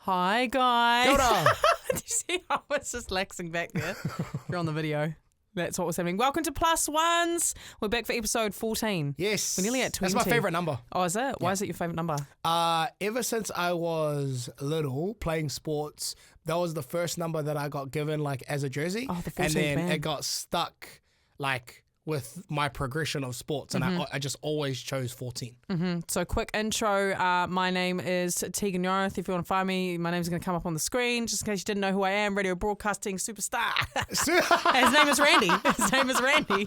Hi, guys. Kia ora. Did you see how I was just laxing back there? You're on the video. That's what was happening. Welcome to Plus Ones. We're back for episode 14. Yes. We're nearly at 20. That's my favourite number. Oh, is it? Why is it your favourite number? Ever since I was little, playing sports, that was the first number that I got given, like, as a jersey. Oh, the 14th and then band. it got stuck, like, with my progression of sports, and I just always chose 14. So quick intro. My name is Tegs. If you want to find me, my name's going to come up on the screen. Just in case you didn't know who I am, radio broadcasting superstar. His name is Randy. His name is Randy.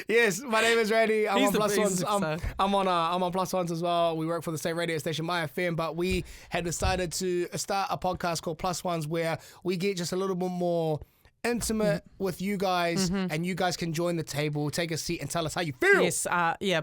Yes, my name is Randy. I'm He's on the Plus Ones. superstar. I'm on Plus Ones as well. We work for the same radio station, My FM, but we had decided to start a podcast called Plus Ones where we get just a little bit more intimate with you guys, and you guys can join the table, take a seat, and tell us how you feel. Yes,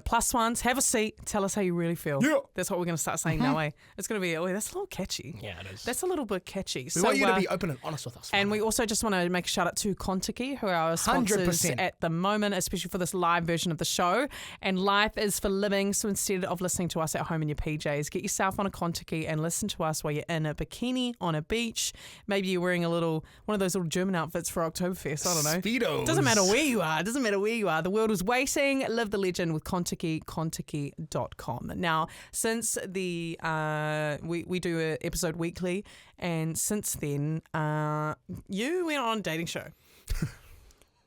Plus Ones. Have a seat. Tell us how you really feel. Yeah. That's what we're going to start saying now, eh? It's going to be, that's a little catchy. Yeah, it is. That's a little bit catchy. We want you to be open and honest with us. And we also just want to make a shout out to Kontiki, who are our sponsors 100%. at the moment, especially for this live version of the show. And life is for living, so instead of listening to us at home in your PJs, get yourself on a Kontiki and listen to us while you're in a bikini on a beach. Maybe you're wearing one of those little German outfits for Oktoberfest. I don't know. Speedos. Doesn't matter where you are. Doesn't matter where you are. The world is waiting. Live the legend with Kontiki, kontiki.com. Now, since we do an episode weekly, and since then, you went on a dating show.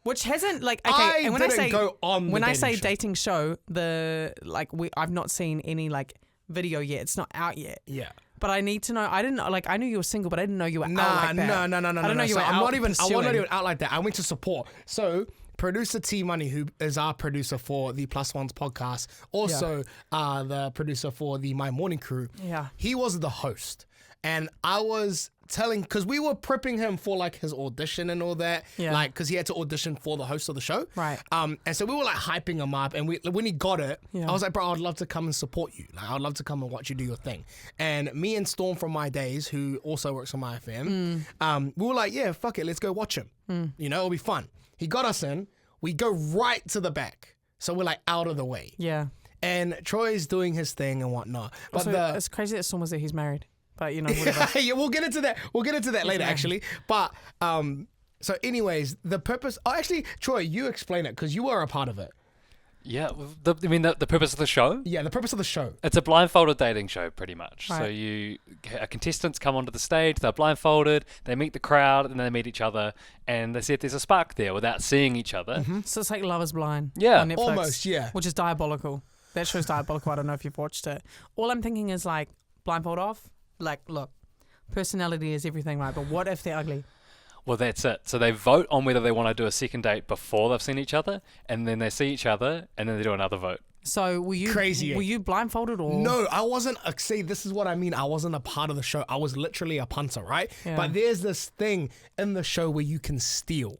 Which hasn't when I say dating show, I've not seen any video yet. It's not out yet. Yeah. But I need to know. I didn't I knew you were single, but I didn't know you were out like that. No. I don't know you were I'm out not even pursuing. out like that. I went to support. So producer T Money, who is our producer for the Plus Ones podcast, also the producer for the My Morning Crew. Yeah. He was the host, and I was telling, because we were prepping him for his audition and all that, because he had to audition for the host of the show, Right. And so we were hyping him up, and when he got it, I was like, bro, I'd love to come and support you. I'd love to come and watch you do your thing. And me and Storm from My Days, who also works on My FM, we were like, yeah, fuck it, let's go watch him. It'll be fun. He got us in. We go right to the back, so we're out of the way. Yeah. And Troy's doing his thing and whatnot. But Also, it's crazy that Storm was there. He's married. But, whatever. Yeah, we'll get into that. We'll get into that later, actually. But, so anyways, the purpose... Oh, actually, Troy, you explain it, because you were a part of it. Yeah, the purpose of the show? Yeah, the purpose of the show. It's a blindfolded dating show, pretty much. Right. So contestants come onto the stage, they're blindfolded, they meet the crowd, and then they meet each other, and they see if there's a spark there without seeing each other. So it's like Love is Blind Yeah. on Netflix. Almost, yeah. Which is diabolical. That show's diabolical. I don't know if you've watched it. All I'm thinking is blindfold off. Look, personality is everything, right? But what if they're ugly? Well, that's it. So they vote on whether they want to do a second date before they've seen each other, and then they see each other, and then they do another vote. So were you Crazy, eh? Were you blindfolded or No, I wasn't. See, this is what I mean. I wasn't a part of the show. I was literally a punter, right? Yeah. But there's this thing in the show where you can steal.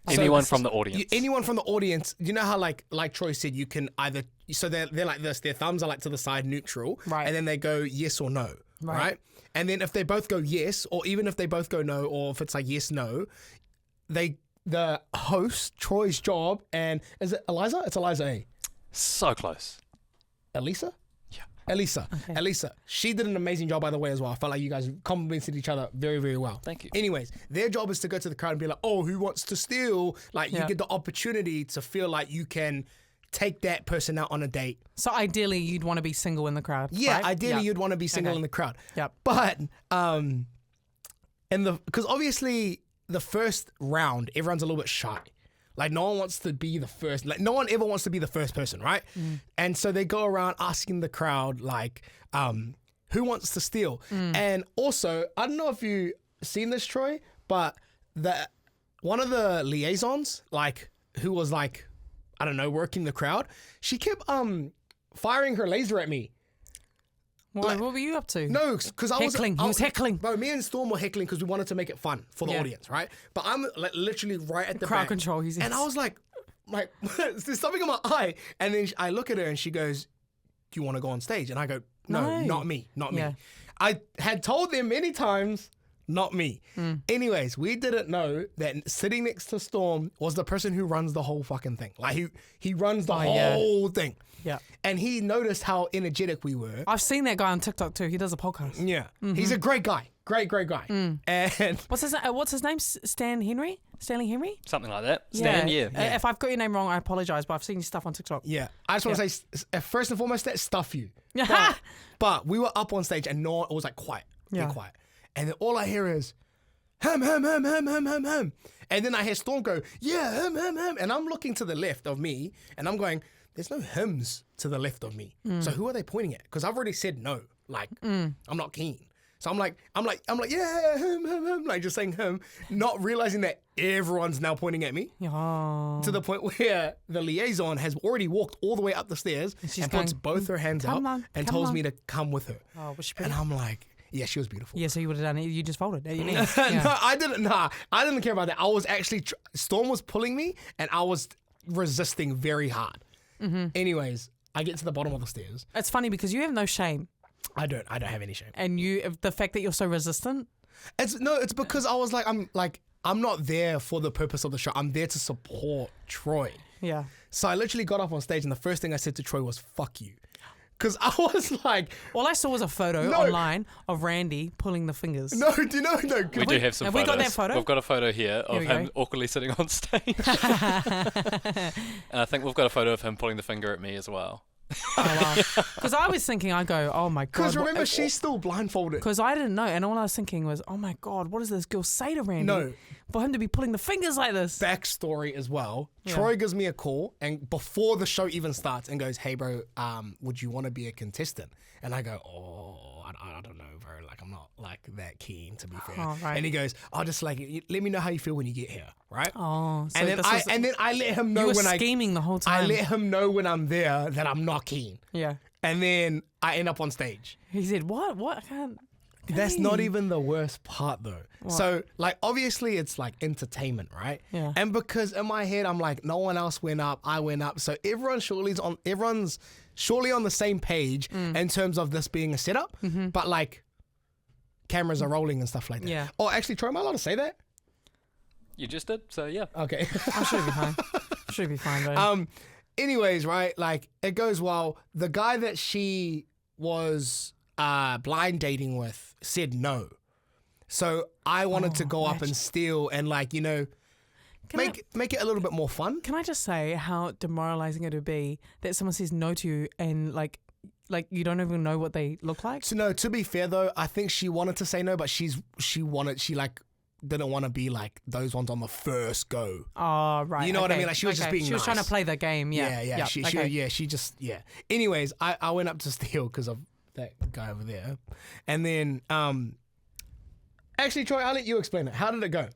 Anyone from the audience. Anyone from the audience. You know how, like Troy said, you can either... So they're like this. Their thumbs are to the side, neutral. Right. And then they go yes or no. Right. And then if they both go yes, or even if they both go no, or if it's yes, no, the host, Troy's job, and is it Eliza? It's Eliza A. So close. Elisa? Yeah. Elisa. Okay. Elisa. She did an amazing job, by the way, as well. I felt like you guys complimented each other very, very well. Thank you. Anyways, their job is to go to the crowd and be like, oh, who wants to steal? You Yeah. get the opportunity to feel like you can take that person out on a date. So ideally you'd want to be single in the crowd. Yeah, right? ideally you'd want to be single in the crowd. Yep. But because obviously the first round, everyone's a little bit shy. No one wants to be the first. No one ever wants to be the first person, right? And so they go around asking the crowd, who wants to steal? And also, I don't know if you've seen this, Troy, but one of the liaisons, who was I don't know, working the crowd, she kept firing her laser at me. What were you up to? No, because I was heckling. He was heckling. Bro, me and Storm were heckling because we wanted to make it fun for the Yeah. audience, right? But I'm literally right at the Crowd back. control. And I was like, there's something in my eye. And then I look at her and she goes, do you want to go on stage? And I go, no, No. not me. Yeah. I had told them many times, not me. Anyways, we didn't know that sitting next to Storm was the person who runs the whole fucking thing. Like he runs the whole thing. Yeah. And he noticed how energetic we were. I've seen that guy on TikTok too. He does a podcast. Yeah. He's a great guy. Great guy. And What's his name? Stanley Henry? Something like that. Stan, yeah. If I've got your name wrong, I apologize, but I've seen your stuff on TikTok. yeah, I just want to say, first and foremost, that stuff you. Yeah. But we were up on stage and no one, it was like quiet. Yeah. Be quiet. And then all I hear is, hum. And then I hear Storm go, yeah, hum. And I'm looking to the left of me and I'm going, there's no hymns to the left of me. So who are they pointing at? Because I've already said no. Like, I'm not keen. So I'm like, yeah, hum, like just saying hum, not realizing that everyone's now pointing at me Oh. to the point where the liaison has already walked all the way up the stairs she's and puts going, both her hands out "Come on, and come tells on." me to come with her. Oh, was she pretty? And I'm like, yeah, she was beautiful. Yeah, so you would have done it. You just folded at your knee. No, Yeah. I didn't. Nah, I didn't care about that. I was actually Storm was pulling me, and I was resisting very hard. Anyways, I get to the bottom of the stairs. It's funny because you have no shame, I don't have any shame. and the fact that you're so resistant. It's because I was like, I'm not there for the purpose of the show. I'm there to support Troy. Yeah. So I literally got up on stage, and the first thing I said to Troy was "fuck you," because I was like, All I saw was a photo online of Randy pulling the fingers. no, do you know? No, We do have some have photos. we got that photo? We've got a photo here of we him go. awkwardly sitting on stage. And I think we've got a photo of him pulling the finger at me as well. Oh, wow. Because I was thinking, I go, oh my God. because remember she's still blindfolded. Because I didn't know. And all I was thinking was, oh my God, what does this girl say to Randy? No. For him to be pulling the fingers like this. Backstory as well. Yeah. Troy gives me a call and before the show even starts and goes, "Hey bro, would you want to be a contestant?" And I go, "Oh, I don't know, bro. Like I'm not like that keen to be fair." Oh, right. And he goes, "Oh, just like let me know how you feel when you get here, right?" Oh, so and then I let him know you were when scheming the whole time. I let him know when I'm there that I'm not keen. Yeah. And then I end up on stage. He said, what? What? I can't. That's not even the worst part though. What? So like obviously it's like entertainment, right? Yeah. And because in my head I'm like no one else went up, I went up. So everyone's surely on the same page in terms of this being a setup. But like cameras are rolling and stuff like that. Yeah. Oh, actually, Troy, am I allowed to say that? You just did, so yeah. Okay. I should be fine. Should be fine, though. Anyways, right? Like it goes well. The guy that she was blind dating with said no. So I wanted to go up and steal and like, you know, make it a little bit more fun. Can I just say how demoralizing it would be that someone says no to you and like you don't even know what they look like? So no, to be fair though, I think she wanted to say no, but she didn't want to be like those ones on the first go. Oh, right. You know what I mean? Like she was just being She was trying to nice. play the game. Yeah. Yeah. She just. Anyways, I went up to steal because of that guy over there, and then actually, Troy, I'll let you explain it. How did it go?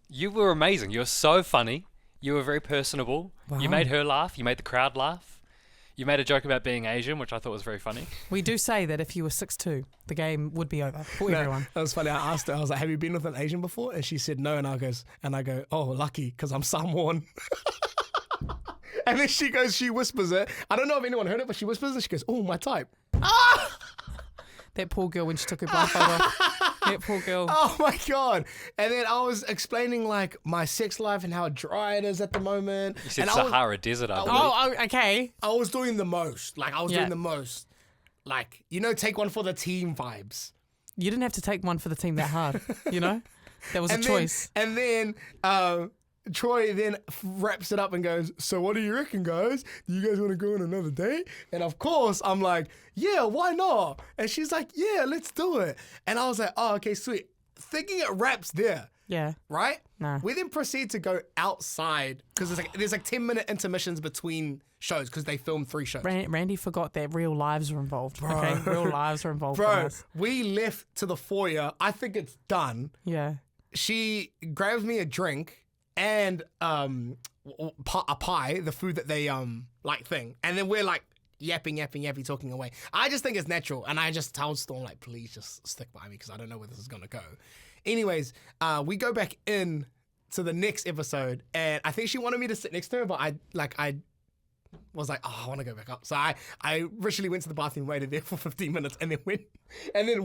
You were amazing. You were so funny. You were very personable. Wow. You made her laugh. You made the crowd laugh. You made a joke about being Asian, which I thought was very funny. We do say that if you were 6'2", the game would be over for everyone. That was funny. I asked her. I was like, "Have you been with an Asian before?" And she said no. And I go, "Oh, lucky, because I'm Samoan." And then she whispers it. I don't know if anyone heard it, but she whispers it. She goes, "Oh, my type." That poor girl when she took her blindfold off. That poor girl. Oh my God. And then I was explaining like my sex life and how dry it is at the moment. You said and Sahara Desert, I believe. Oh, okay. I was doing the most. Like I was Yeah. doing the most. Like, you know, take one for the team vibes. You didn't have to take one for the team that hard, you know? That was a choice. And then Troy then wraps it up and goes, "So what do you reckon, guys? Do you guys want to go on another date?" And of course, I'm like, "Yeah, why not?" And she's like, "Yeah, let's do it." And I was like, "Oh, okay, sweet." Thinking it wraps there, Yeah. right? No. We then proceed to go outside because there's like 10-minute intermissions between shows because they filmed 3 shows. Randy forgot that real lives are involved. Okay, real lives are involved. in Bro, this. we left to the foyer. I think it's done. Yeah. She grabs me a drink and a pie, the food that they like thing, and then we're like yapping, talking away. I just think it's natural, and I just told Storm like, please just stick by me because I don't know where this is gonna go. Anyways, we go back in to the next episode, and I think she wanted me to sit next to her, but I Was like, oh, I want to go back up. So I literally went to the bathroom, waited there for 15 minutes, and then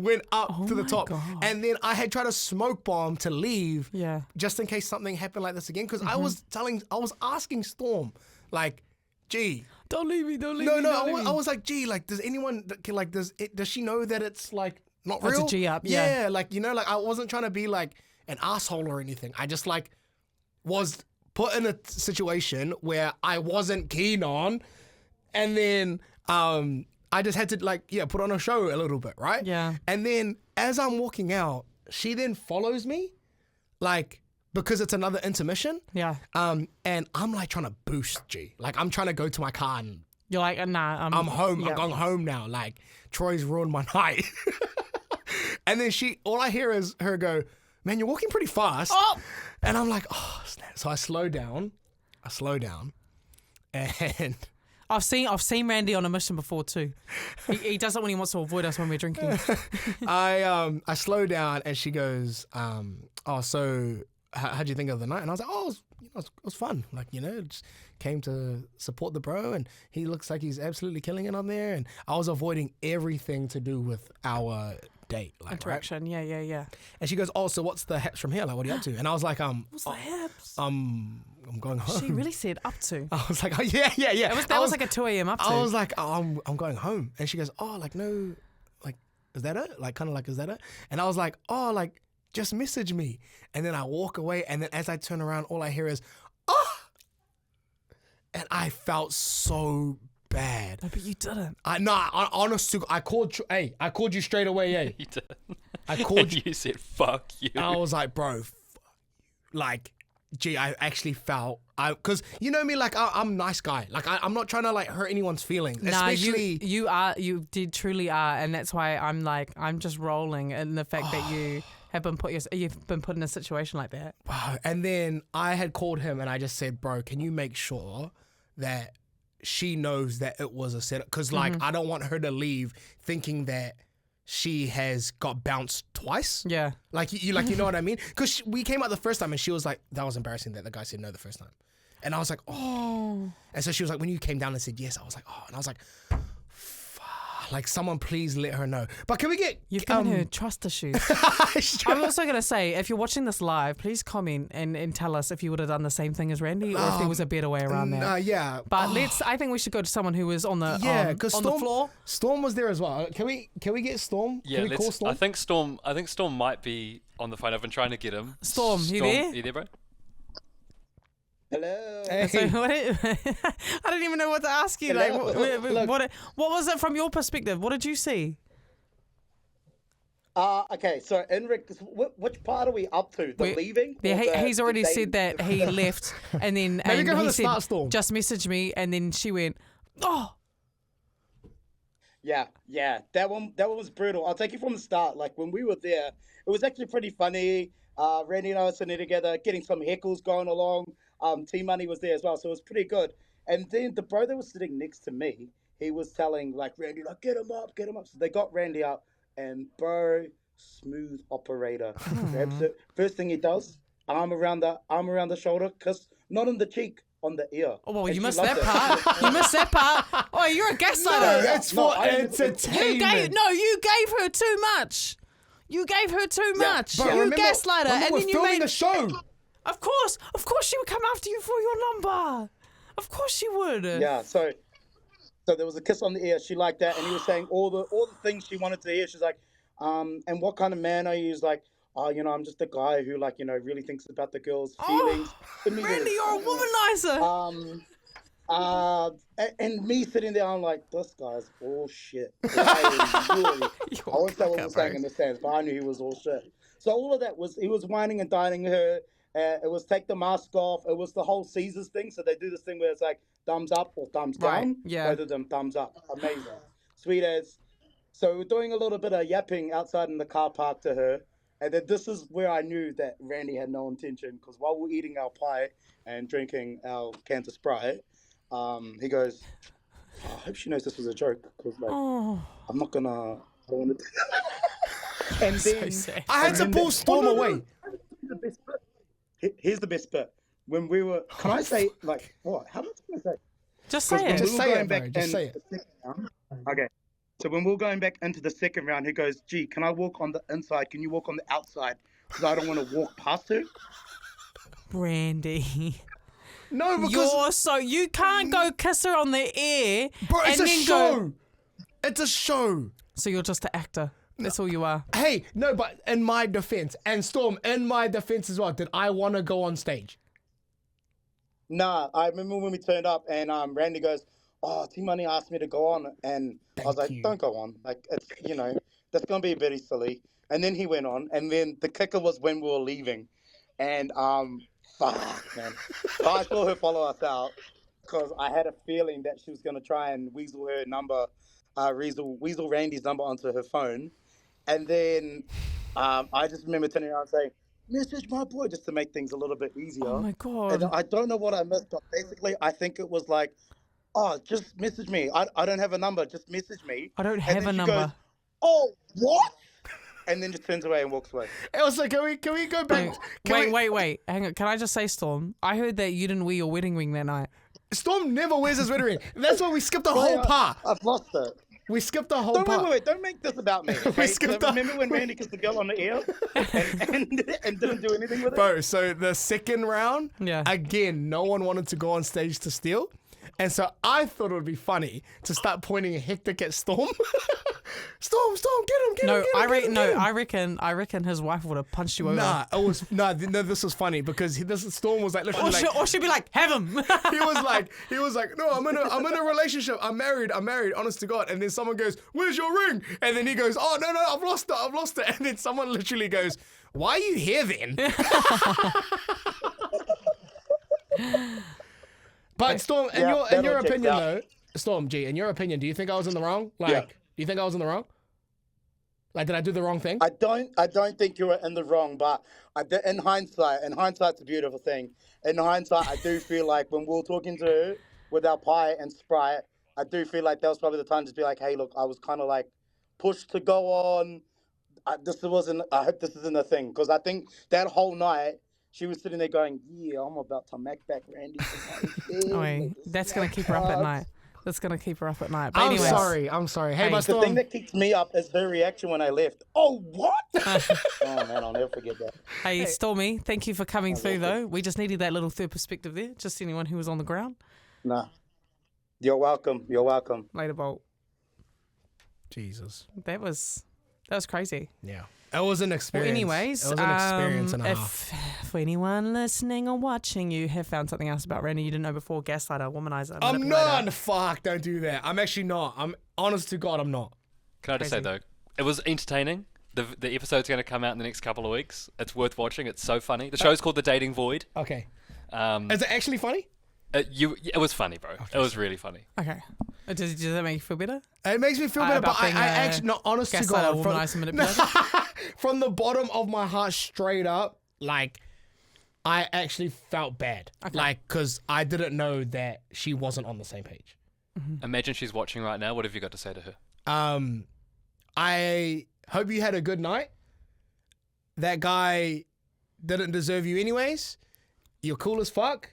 went up to the top. God. And then I had tried a smoke bomb to leave, Yeah. just in case something happened like this again. Because I was asking Storm, like, gee, Don't leave me. Don't leave no, me. no, don't leave me. I was like, gee, like, does anyone like does she know that it's like not Oh, it's real? a G up, yeah. like like I wasn't trying to be like an asshole or anything. I just like was put in a situation where I wasn't keen on. And then I just had to put on a show a little bit, right? Yeah. And then as I'm walking out, she then follows me, like, because it's another intermission. Yeah. And I'm like trying to boost G. Like I'm trying to go to my car and You're like, nah. I'm home. Yeah. I'm going home now. Like Troy's ruined my night. And then all I hear is her go, man, you're walking pretty fast. Oh! And I'm like, oh, snap. So I slow down. And I've seen Randy on a mission before too. He does it when he wants to avoid us when we're drinking. I slow down and she goes, oh, so how'd you think of the night? And I was like, oh, it was fun. Like, just came to support the bro and he looks like he's absolutely killing it on there. And I was avoiding everything to do with our date. Like, Interaction. right? Yeah. And she goes, oh, so what's the haps from here? Like, what are you up to? And I was like, What's the haps? I'm going home. She really said up to. I was like, oh, yeah. That was like a 2 a.m. up to. I was like, oh, I'm going home. And she goes, oh, like, no, like, is that it? Like, kind of like, is that it? And I was like, oh, like, just message me. And then I walk away. And then as I turn around, all I hear is, oh. And I felt so bad. No, but you didn't. Honestly, I called you straight away, yeah. You did. I called And you. you said, fuck you. I was like, bro, like, gee, I actually felt, because you know me, like, I'm a nice guy. Like, I'm not trying to, like, hurt anyone's feelings. Nah, Especially, you truly are. And that's why I'm just rolling in the fact that you have you've been put in a situation like that. wow. And then I had called him and I just said, bro, can you make sure that she knows that it was a setup? Because, like, I don't want her to leave thinking that she has got bounced twice. Yeah. Like, you know what I mean? Because we came out the first time and she was like, that was embarrassing that the guy said no the first time. And I was like, oh. And so she was like, when you came down and said yes, I was like, oh. And I was like, fuck. Like, someone please let her know. But can we get... You've given her trust issues. I'm also going to say, if you're watching this live, please comment and tell us if you would have done the same thing as Randy or if there was a better way around that. Yeah. But I think we should go to someone who was on the on the floor. Storm was there as well. Can we get Storm? Yeah, Can we call Storm? I think Storm might be on the phone. I've been trying to get him. Storm, you there? You there, bro? Hello. Hey. So I don't even know what to ask you. Like, what was it from your perspective? What did you see? Okay, so Enric, which part are we up to? The leaving? Yeah, he's already said that he left, and then Maybe go from he the said, start, Storm. just message me, and then she went, oh. Yeah, that one was brutal. I'll take you from the start. Like, when we were there, it was actually pretty funny. Randy and I were sitting together, getting some heckles going along. T-Money was there as well, so it was pretty good. And then the bro that was sitting next to me, he was telling, like, Randy, like, get him up. So they got Randy up, and bro, smooth operator. Grabs it. First thing he does, arm around the shoulder, kiss, not on the cheek, on the ear. Oh, well, And you she missed loved that it. part. You missed that part. Oh, you're a gaslighter. It's for I didn't- entertainment. You gave her too much. You gave her too much. But You remember, gaslighter, and we're then you filming made. a show. Of course, she would come after you for your number. Of course she would. Yeah, so there was a kiss on the ear. She liked that, and he was saying all the things she wanted to hear. She's like, and what kind of man are you? He's like, oh, I'm just a guy who, like, really thinks about the girl's feelings. Randy, you're a womanizer. And me sitting there, I'm like, this guy's all shit. I won't say what was saying in the sense, but I knew he was all shit. So all of that he was whining and dining her. It was take the mask off. It was the whole Caesars thing. So they do this thing where it's like thumbs up or thumbs down. Yeah. Both of them thumbs up. Amazing. Sweet as. So we're doing a little bit of yapping outside in the car park to her. And then this is where I knew that Randy had no intention, because while we're eating our pie and drinking our cans of Sprite, he goes, oh, I hope she knows this was a joke, because, like, I'm not going to... And then... I had to pull Storm away. Here's the best bit. When we were... Can I say, like, what? How much can I say? Just say when it. Just we were say going it, bro. back Just in say it. the second round, okay. So when we were going back into the second round, he goes, "Gee, can I walk on the inside? Can you walk on the outside? Because I don't want to walk past her." Brandy. No, because You're so you can't go kiss her on the ear. bro, it's and a then show. Go, It's a show. so you're just an actor. That's all you are. Hey, no, but in my defense, and Storm, in my defense as well, did I want to go on stage? Nah, I remember when we turned up and Randy goes, "Oh, T Money asked me to go on," and I was like, you. "Don't go on. Like, it's that's gonna be very silly." And then he went on, and then the kicker was when we were leaving, and fuck man, so I saw her follow us out because I had a feeling that she was gonna try and weasel her number, weasel Randy's number onto her phone, and then I just remember turning around and saying, "Message my boy," just to make things a little bit easier. Oh my And god. I don't know what I missed, but basically I think it was like, "Oh, just message me. I don't have a number. Just message me." I don't And have then a she number. goes, "Oh, what?" And then just turns away and walks away. It was like, can we go back? Wait. Hang on. Can I just say, Storm? I heard that you didn't wear your wedding ring that night. Storm never wears his wedding ring. That's why we skipped the whole part. I've lost it. We skipped the whole part. Wait. Don't make this about me. Okay? skipped So the- remember when Randy kissed the girl on the ear and didn't do anything with it? Bro, so the second round, Yeah. again, no one wanted to go on stage to steal. And so I thought it would be funny to start pointing hectic at Storm. Storm, get him, No, get him. I reckon his wife would have punched you over. Nah, it was no. This was funny because Storm was like literally like, Or she'd be like, have him. he was like, no, I'm in a relationship. I'm married, honest to God. And then someone goes, "Where's your ring?" And then he goes, "Oh no, I've lost it. And then someone literally goes, "Why are you here then?" But Storm, in your that'll check opinion out. though, Storm G, in your opinion, do you think I was in the wrong? Like, Yeah. do you think I was in the wrong? Like, did I do the wrong thing? I don't think you were in the wrong, but in hindsight's a beautiful thing. In hindsight, I do feel like when we were talking to her with our pie and Sprite, I do feel like that was probably the time to be like, "Hey, look, I was kind of like pushed to go on. I hope this isn't a thing," because I think that whole night she was sitting there going, "Yeah, I'm about to make back Randy." Wait, that's going to keep her up at night. That's going to keep her up at night. But I'm anyways, sorry. Hey, Hey. but The Storm, thing that keeps me up is her reaction when I left. "Oh, what?" Oh man, I'll never forget that. Hey, Stormy, thank you for coming through, though. We just needed that little third perspective there. Just anyone who was on the ground. Nah, you're welcome. You're welcome. Later, Bolt. Jesus, That was crazy. yeah, it was an Well, experience. anyways, it was an experience and a half. if anyone listening or watching you have found something else about Randy you didn't know before, gaslighter, womanizer, I'm manipulator. not. Fuck, don't do that. I'm actually not. I'm honest to God, I'm not. Can I just say Crazy. though, it was entertaining. The episode's going to come out in the next couple of weeks. It's worth watching. It's so funny. The show's called The Dating Void. Okay. Um, Is it actually funny? it was funny, bro. It was really funny. Okay. Does that make you feel better? It makes me feel better, about but I being actually, not honest to gaslighter, God, womanizer, manipulator? from the bottom of my heart, straight up, like, I actually felt bad. Okay. Like, because I didn't know that she wasn't on the same page. Imagine she's watching right now. What have you got to say to her? I hope you had a good night. That guy didn't deserve you anyways. You're cool as fuck.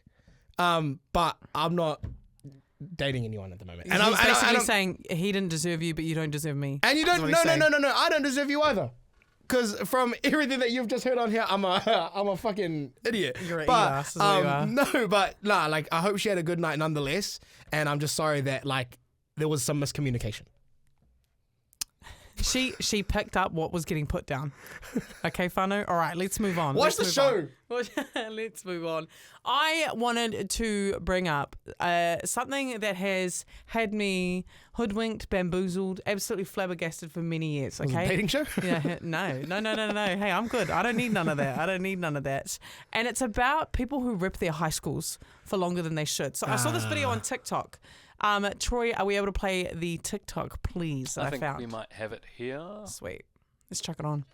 But I'm not dating anyone at the moment. And he's basically saying he didn't deserve you, but you don't deserve me. And you That's don't. what No, he's no, saying. no. I don't deserve you either. Because from everything that you've just heard on here, I'm a fucking idiot. You're an but e-ass is what you are. no, but nah. Like, I hope she had a good night nonetheless. And I'm just sorry that like there was some miscommunication. She picked up what was getting put down. Okay, Whānau? All right, let's move on. Watch Let's the move show. on. Let's move on. I wanted to bring up something that has had me hoodwinked, bamboozled, absolutely flabbergasted for many years. Was it a Okay, dating show? yeah, no. Hey, I'm good. I don't need none of that. And it's about people who rip their high schools for longer than they should. So I saw this video on TikTok. Troy, are we able to play the TikTok, please? That I think found. we might have it here. Sweet. Let's chuck it on.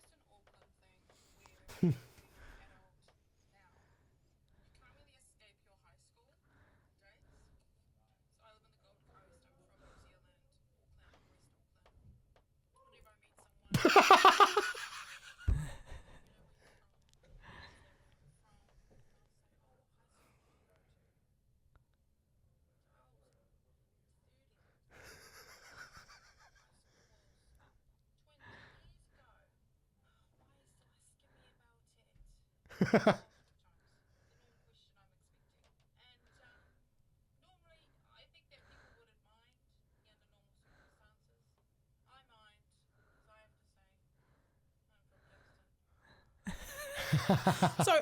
So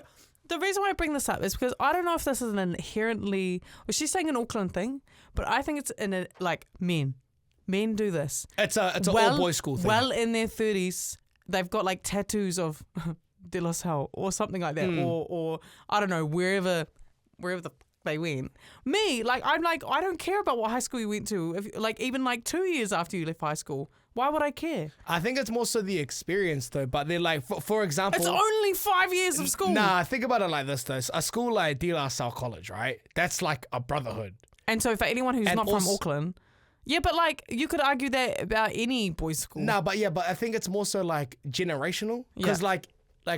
the reason why I bring this up is because I don't know if this is an inherently, well, she's saying an Auckland thing, but I think it's in a, like men do this. It's an all boys school thing. Well, in their 30s, they've got like tattoos of De La Salle or something like that, or I don't know, wherever they went. Me, like I don't care about what high school you went to. If, like even like 2 years after you left high school. Why would I care? I think it's more so the experience though. But they're like, for example, It's only 5 years of school. Nah, think about it like this though. A school like De La Salle College, right? That's like a brotherhood. And so for anyone who's not from Auckland, yeah, but like you could argue that about any boys' school. Nah, but I think it's more so like generational. Because like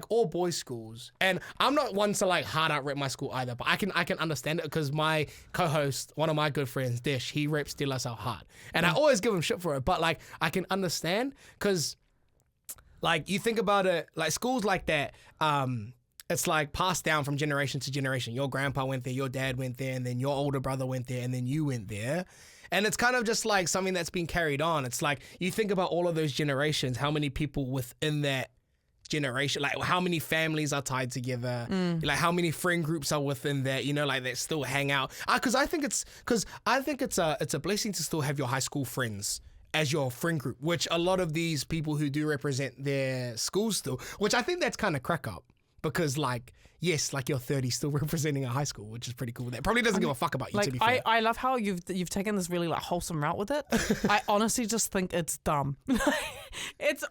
all boys schools, and I'm not one to like hard out rep my school either, but I can understand it because my co-host, one of my good friends, Dish, he reps De La Salle hard, and I always give him shit for it. But like I can understand because like you think about it, like schools like that, it's like passed down from generation to generation. Your grandpa went there, your dad went there, and then your older brother went there, and then you went there. And it's kind of just like something that's been carried on. It's like you think about all of those generations, how many people within that generation, like how many families are tied together, like how many friend groups are within that, you know, like that still hang out. Because I think it's a blessing to still have your high school friends as your friend group, which a lot of these people who do represent their schools still, which I think that's kind of crack up because like, yes, like you're 30 still representing a high school, which is pretty cool. That probably doesn't give a fuck about you, like, to be fair. I love how you've taken this really like wholesome route with it. I honestly just think it's dumb.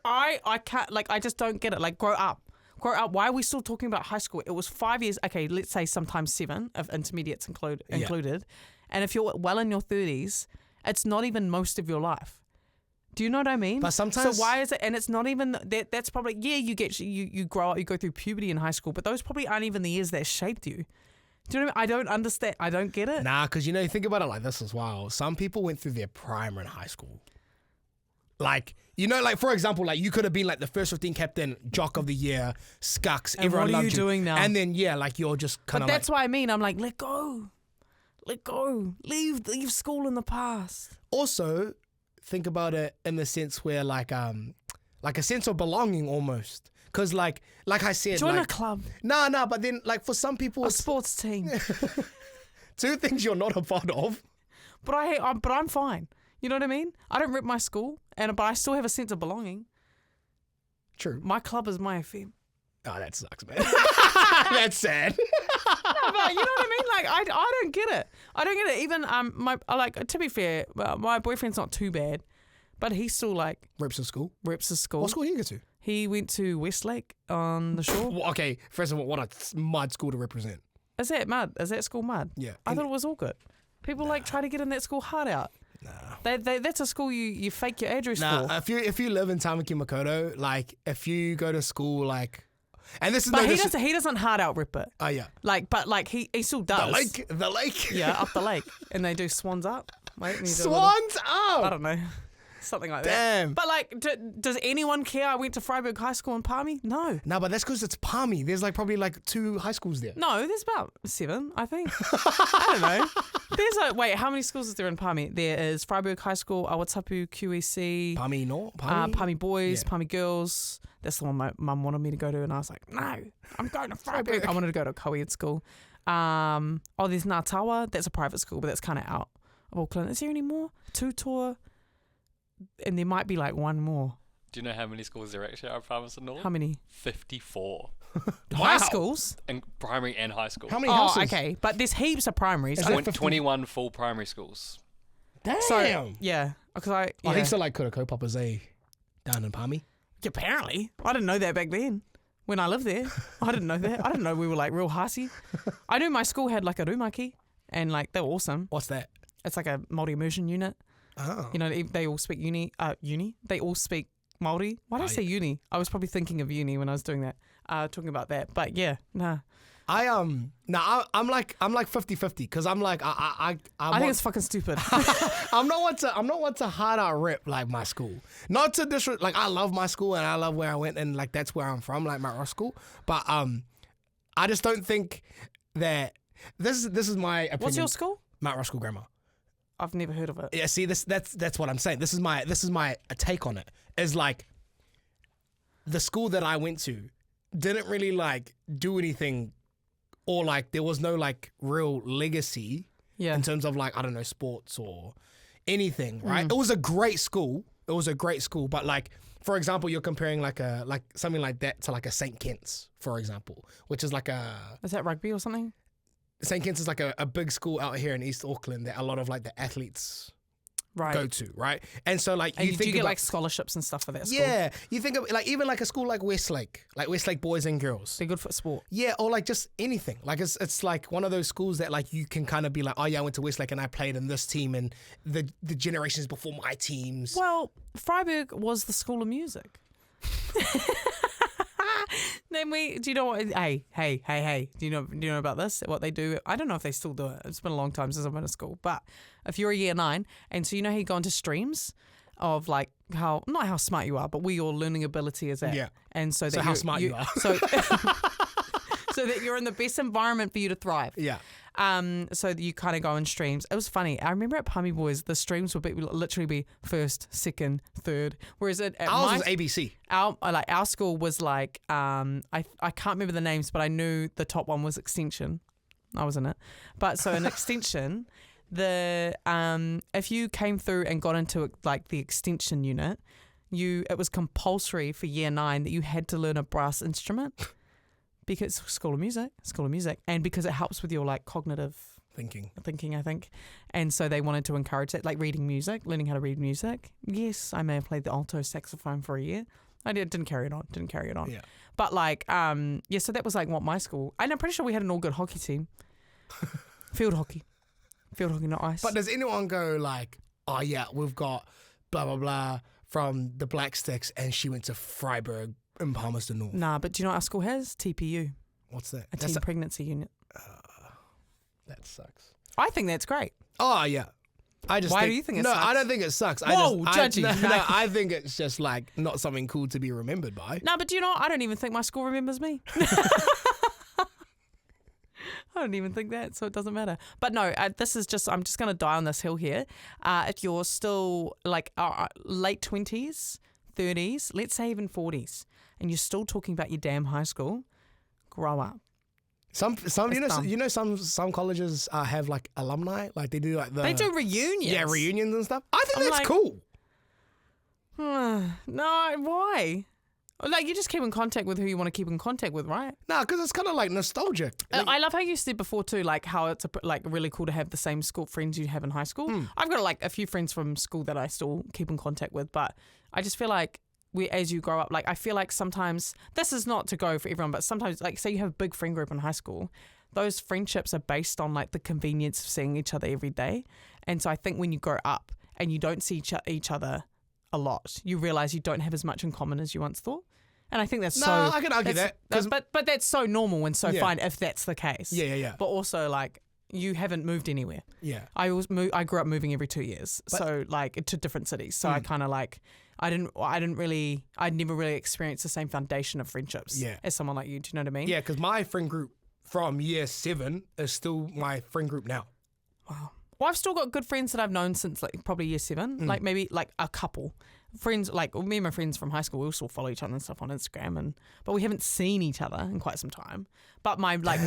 I can't, like, I just don't get it. Like, grow up. Why are we still talking about high school? It was 5 years. Okay, let's say sometimes 7 if intermediates included. And if you're well in your 30s, it's not even most of your life. Do you know what I mean? But sometimes, so why is it? And it's not even that. That's probably you grow up, you go through puberty in high school, but those probably aren't even the years that shaped you. Do you know what I mean? I don't understand. I don't get it. Nah, because you know, you think about it like this as well. Some people went through their prime in high school. Like, you know, like for example, like you could have been like the first 15 captain, jock of the year, scucks. And everyone what are loved you doing now? And then like you're just kind But of. that's what I mean. I'm like, let go, leave school in the past. Also, think about it in the sense where like a sense of belonging almost. Because like I said, Join like, a club. Nah, but then like for some people, A sports team. 2 things you're not a part of. But I'm fine. You know what I mean? I don't rip my school, but I still have a sense of belonging. True. My club is my FM. Oh, that sucks, man. That's sad. No, but you know what I mean? Like, I don't get it. I don't get it. Even to be fair, my boyfriend's not too bad, but he still like Rips his school. rips his school. What school did he go to? He went to Westlake on the shore. Well, okay, first of all, what a mud school to represent. Is that mud? Is that school mud? Yeah. I thought it was all good. People like try to get in that school hard out. Nah. That's a school you fake your address for. If you live in Tamaki Makaurau, like if you go to school, like, and this is But he doesn't hard out rip it. Oh yeah. But he still does. The lake. Yeah, up the lake, and they do swans up. Wait, and you do Swans up. I don't know. Something like that. Damn. But like, does anyone care I went to Freiburg High School in Palmy? No. No, but that's because it's Palmy. There's like probably like 2 high schools there. No, there's about 7, I think. I don't know. There's wait, how many schools is there in Palmy? There is Freiburg High School, Awatapu, QEC, Palmy North, Palmy Boys, Yeah. Palmy Girls. That's the one my mum wanted me to go to, and I was like, no, I'm going to Freiburg. I wanted to go to a co-ed school. There's Ngātawa. That's a private school, but that's kind of out of Auckland. Is there any more? Tutor. And there might be like one more. Do you know how many schools there actually are in Palmerston North? How many? 54. High schools? And primary and high school. How many Oh, houses? okay. But there's heaps of primaries. Is I it went, 21 full primary schools. Damn. so, yeah. Because Oh, yeah. he's still like Kurako Papa's down in Palmy. Apparently. I didn't know that back then. When I lived there. I didn't know that. I didn't know we were like real hasi. I knew my school had like a rumaki. And like, they were awesome. What's that? It's like a multi-immersion unit. Oh. You know, they all speak uni. They all speak Māori. Why did I say uni? I was probably thinking of uni when I was doing that, talking about that. But yeah, nah. I'm like 50-50 because I'm like I think it's fucking stupid. I'm not one to hard out rip like my school. Not to like I love my school and I love where I went and like that's where I'm from, like my rock school. But I just don't think that this is my opinion. What's your school? Mount Rushmore Grammar. I've never heard of it. Yeah, see, that's what I'm saying. This is my take on it. Is like the school that I went to didn't really like do anything, or like there was no like real legacy in terms of like, I don't know, sports or anything, right? It was a great school. But like, for example, you're comparing like something like that to like a St. Kitts, for example, which is like Is that rugby or something? St. Kitts is like a big school out here in East Auckland that a lot of like the athletes go to, right? And so like And you do think you get about, like scholarships and stuff for that school? yeah, you think of like even like a school like Westlake boys and girls. They're good for sport. Yeah, or like just anything. Like it's like one of those schools that like you can kind of be like, oh yeah, I went to Westlake and I played in this team and the generations before my teams. Well, Freiburg was the school of music. Then do you know what? Hey, do you know about this? What they do? I don't know if they still do it. It's been a long time since I've been to school. But if you're a year 9, and so you know how you go into streams of like not how smart you are, but where your learning ability is at. Yeah. And so how smart you are. So so that you're in the best environment for you to thrive. Yeah. So you kind of go in streams. It was funny. I remember at Pummy Boys, the streams would literally be first, second, third. Whereas at Ours was ABC. Our school was like I can't remember the names, but I knew the top one was Extension. I was in it. But so in Extension, if you came through and got into like the Extension unit, it was compulsory for year 9 that you had to learn a brass instrument. Because school of music, and because it helps with your like cognitive thinking, I think, and so they wanted to encourage it, like learning how to read music. Yes, I may have played the alto saxophone for a year. I didn't carry it on. Yeah. But like, so that was like what my school. And I'm pretty sure we had an all good hockey team, field hockey, not ice. But does anyone go like, oh yeah, we've got blah blah blah from the Black Sticks, and she went to Freiburg in Palmerston North? Nah, but do you know what our school has? TPU. What's that? A teen pregnancy unit. That sucks. I think that's great. Oh yeah. Why do you think it sucks? No, I don't think it sucks. Judgy. No, I think it's just like not something cool to be remembered by. No, but do you know what? I don't even think my school remembers me. I don't even think that, so it doesn't matter. But no, I'm just going to die on this hill here. If you're still like late 20s, 30s, let's say even 40s, and you're still talking about your damn high school, grow up. Some some colleges have like alumni, like they do like they do reunions. Yeah, reunions and stuff. I think that's cool. No, why? Like you just keep in contact with who you want to keep in contact with, right? No, because it's kind of like nostalgic. Like, I love how you said before too, like how it's like really cool to have the same school friends you have in high school. I've got like a few friends from school that I still keep in contact with, but I just feel like as you grow up, like I feel like sometimes, this is not to go for everyone, but sometimes like say you have a big friend group in high school, those friendships are based on like the convenience of seeing each other every day. And so I think when you grow up and you don't see each other a lot, you realize you don't have as much in common as you once thought. And I think that's I can argue that. But that's so normal and so fine if that's the case. Yeah. But also like you haven't moved anywhere. Yeah. I grew up moving every 2 years, so like to different cities. So I kind of like I'd never really experienced the same foundation of friendships as someone like you. Do you know what I mean? Yeah, because my friend group from year 7 is still my friend group now. Wow. Well, I've still got good friends that I've known since like probably year 7, like maybe like a couple. Friends, like me and my friends from high school, we all still follow each other and stuff on Instagram, but we haven't seen each other in quite some time. But my like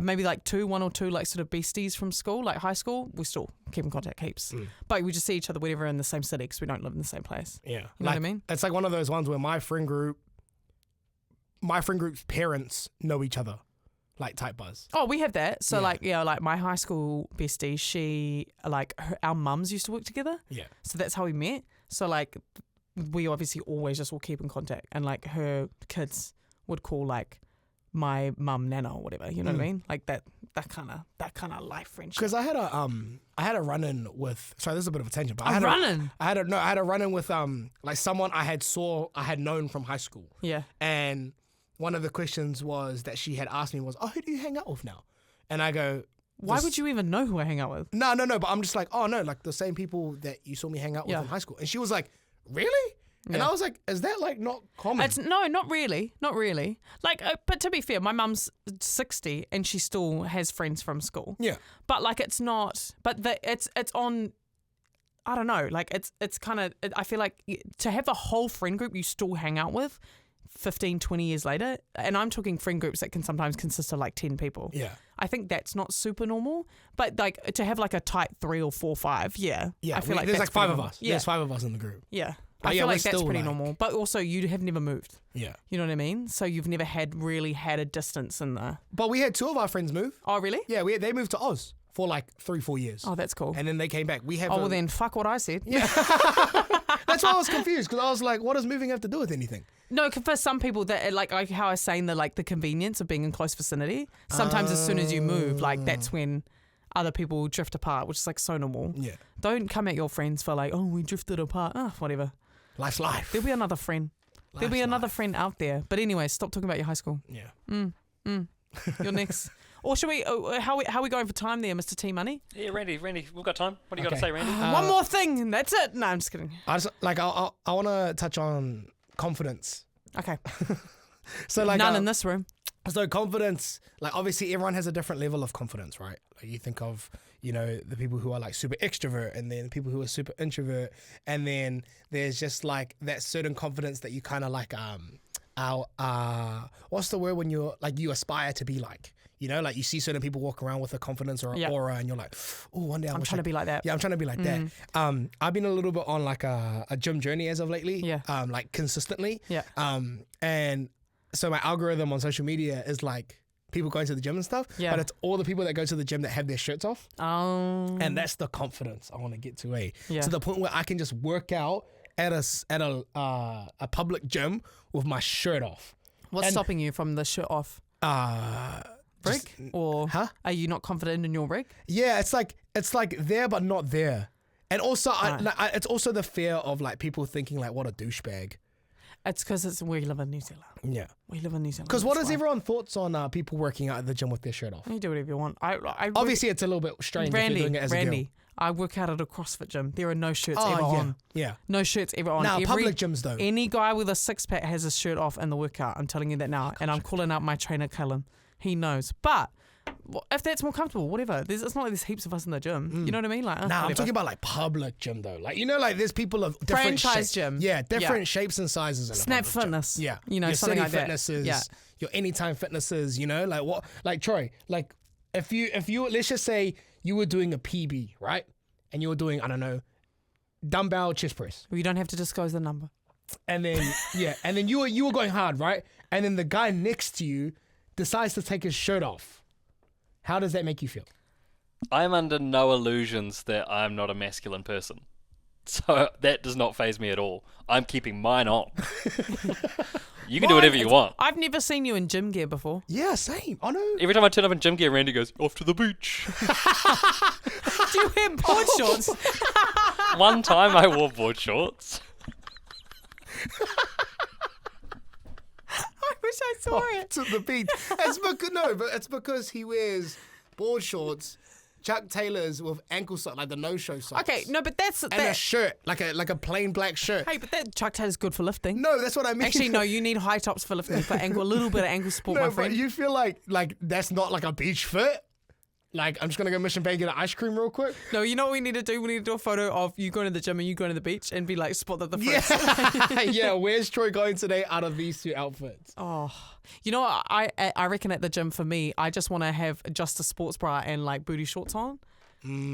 maybe like one or two like sort of besties from school, like high school, we still keep in contact heaps. But we just see each other whenever in the same city because we don't live in the same place. Yeah, you know what I mean? It's like one of those ones where my friend group's parents know each other. Like type buzz. Oh, we have that. So like my high school bestie, she our mums used to work together. Yeah. So that's how we met. So like we obviously always just will keep in contact, and like her kids would call like my mum Nana or whatever. You know what I mean? Like that kind of life friendship. Because I had a run in with. Sorry, this is a bit of a tangent, but I had a run in with like someone I had known from high school. Yeah. And one of the questions was that she had asked me was, oh, who do you hang out with now? And I go, why would you even know who I hang out with? No, but I'm just like, oh no, like the same people that you saw me hang out with in high school. And she was like, really? And Yeah. I was like, is that like not common? It's no, not really. Like, but to be fair, my mum's 60 and she still has friends from school. Yeah. But like, it's not. But it's on. I don't know. Like, it's kind of. I feel like to have a whole friend group you still hang out with 15, 20 years later, and I'm talking friend groups that can sometimes consist of like 10 people. Yeah. I think that's not super normal. But like to have like a tight 3 or 4 or 5, yeah. Yeah. I feel like there's that's like 5 pretty of normal. us. Yeah. There's 5 of us in the group. Yeah. But I yeah, feel we're like that's still, pretty like- normal. But also, you have never moved. Yeah. You know what I mean? So you've never really had a distance in the. But we had 2 of our friends move. Oh, really? Yeah, they moved to Oz for like 3-4 years. Oh, that's cool. And then they came back. We have Oh, well then, fuck what I said. Yeah. That's why I was confused, because I was like, what does moving have to do with anything? No, for some people, that like how I was saying, the convenience of being in close vicinity. Sometimes as soon as you move, like that's when other people drift apart, which is like so normal. Yeah. Don't come at your friends for like, oh, we drifted apart. Oh, whatever. Life's life. There'll be another friend. There'll be Life's another life. friend out there. But anyway, stop talking about your high school. Yeah. You're next. Or should we? How are we going for time there, Mr. T Money? Yeah, Randy, we've got time. What do you got to Okay. say, Randy? One more thing, and that's it. No, I'm just kidding. I want to touch on confidence. Okay. So like None in this room. So confidence, like obviously everyone has a different level of confidence, right? Like you think of, the people who are like super extrovert, and then people who are super introvert, and then there's just like that certain confidence that you kind of like what's the word when you're like you aspire to be like? Like you see certain people walk around with a confidence or an aura, and you're like, oh, one day I'm trying to be like that. Yeah, I'm trying to be like that. I've been a little bit on like a gym journey as of lately. Yeah. Like consistently. Yeah. And so my algorithm on social media is like people going to the gym and stuff. Yeah. But it's all the people that go to the gym that have their shirts off. Oh. And that's the confidence I want to get to, Yeah. to the point where I can just work out at a public gym with my shirt off. What's and- stopping you from the shirt off? Rig? Or Huh? are you not confident in your rig? Yeah, it's like there but not there. And also, it's also the fear of like people thinking like, what a douchebag. It's because we live in New Zealand. Yeah. We live in New Zealand. Because what that's is why. everyone's thoughts on people working out at the gym with their shirt off? You do whatever you want. I Obviously, it's a little bit strange if you're doing it as a girl. I work out at a CrossFit gym. There are no shirts ever Oh, yeah. on. Yeah. No shirts ever on. Now, Every- public gyms though. Any guy with a six-pack has his shirt off in the workout. I'm telling you that now. And I'm calling out my trainer, Cullen. He knows. But if that's more comfortable, whatever. It's not like there's heaps of us in the gym. You know what I mean? Like, Nah, I'm whatever. talking about like public gym though. Like, like there's people of different Franchise shapes. gym. Yeah, different Yeah. shapes and sizes. In a Snap public gym. Fitness. Yeah. Your city something like that. fitnesses, Yeah. your anytime fitnesses, like what, like Troy, like if you, let's just say you were doing a PB, right? And you were doing, I don't know, dumbbell chest press. You don't have to disclose the number. And then, and then you were going hard, right? And then the guy next to you decides to take his shirt off. How does that make you feel? I'm under no illusions that I'm not a masculine person. So that does not faze me at all. I'm keeping mine on. You can do whatever you want. I've never seen you in gym gear before. Yeah, same. I know. Every time I turn up in gym gear, Randy goes, off to the beach. Do you wear board shorts? One time I wore board shorts. I wish I saw it. To the beach. It's because he wears board shorts, Chuck Taylors with ankle socks, like the no-show socks. Okay, no, but that's And a shirt, like a plain black shirt. Hey, but that Chuck Taylor's good for lifting. No, that's what I mean. Actually, no, you need high tops for lifting, for ankle, a little bit of ankle support, No, my but friend. you feel like that's not like a beach fit. Like, I'm just gonna go Mission Bay and get an ice cream real quick. No, you know what we need to do? We need to do a photo of you going to the gym and you going to the beach and be like, spot the difference. Yeah, yeah. Where's Troy going today out of these two outfits? Oh, you know what? I reckon at the gym for me, I just want to have just a sports bra and like booty shorts on.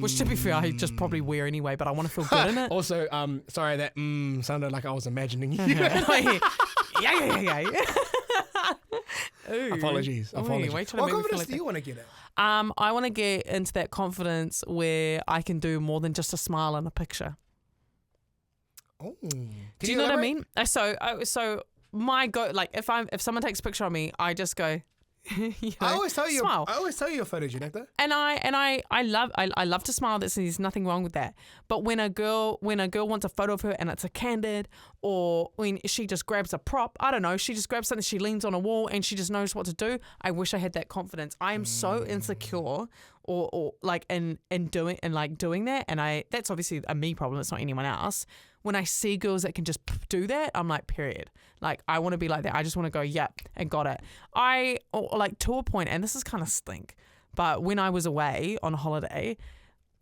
Which, to be fair, I just probably wear anyway, but I want to feel good in it. Also, sorry that sounded like I was imagining you. yeah. Ooh. Apologies. Ooh, Apologies. why you trying to What make me feel confidence like do that? you want to get at? I want to get into that confidence where I can do more than just a smile in a picture. Oh, Do you know what I mean? So my go, like if someone takes a picture of me, I just go. I always tell you. smile. I always tell you your photogenic though. And I love to smile. There's nothing wrong with that. But when a girl wants a photo of her and it's a candid, or when she just grabs a prop, I don't know, she just grabs something, she leans on a wall and she just knows what to do. I wish I had that confidence. I am so insecure, or like in doing that, and that's obviously a me problem. It's not anyone else. when I see girls that can just do that, I'm like, period. Like, I want to be like that. I just want to go, yep, and got it. Like, to a point, and this is kind of stink, but when I was away on holiday,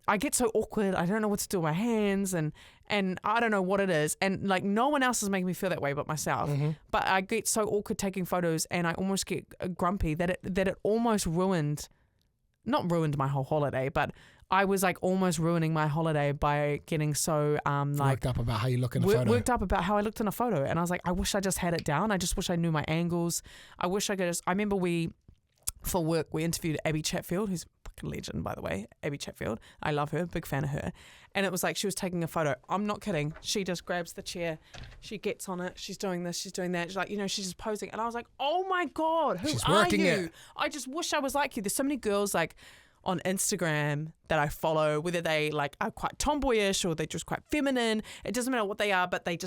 I get so awkward. I don't know what to do with my hands, and I don't know what it is. And like, no one else is making me feel that way but myself. But I get so awkward taking photos, and I almost get grumpy that it almost not ruined my whole holiday, but I was like almost ruining my holiday by getting so worked up about how you look in a photo. Worked up about how I looked in a photo, and I was like, I wish I just had it down. I just wish I knew my angles. I wish I could I remember for work, we interviewed Abby Chatfield, who's a fucking legend, by the way. Abby Chatfield. I love her, big fan of her. And it was like she was taking a photo. I'm not kidding. She just grabs the chair. She gets on it. She's doing this. She's doing that. She's like, she's just posing. And I was like, oh my God, who are you? It. I just wish I was like you. There's so many girls like on Instagram that I follow, whether they like are quite tomboyish or they're just quite feminine. It doesn't matter what they are, but they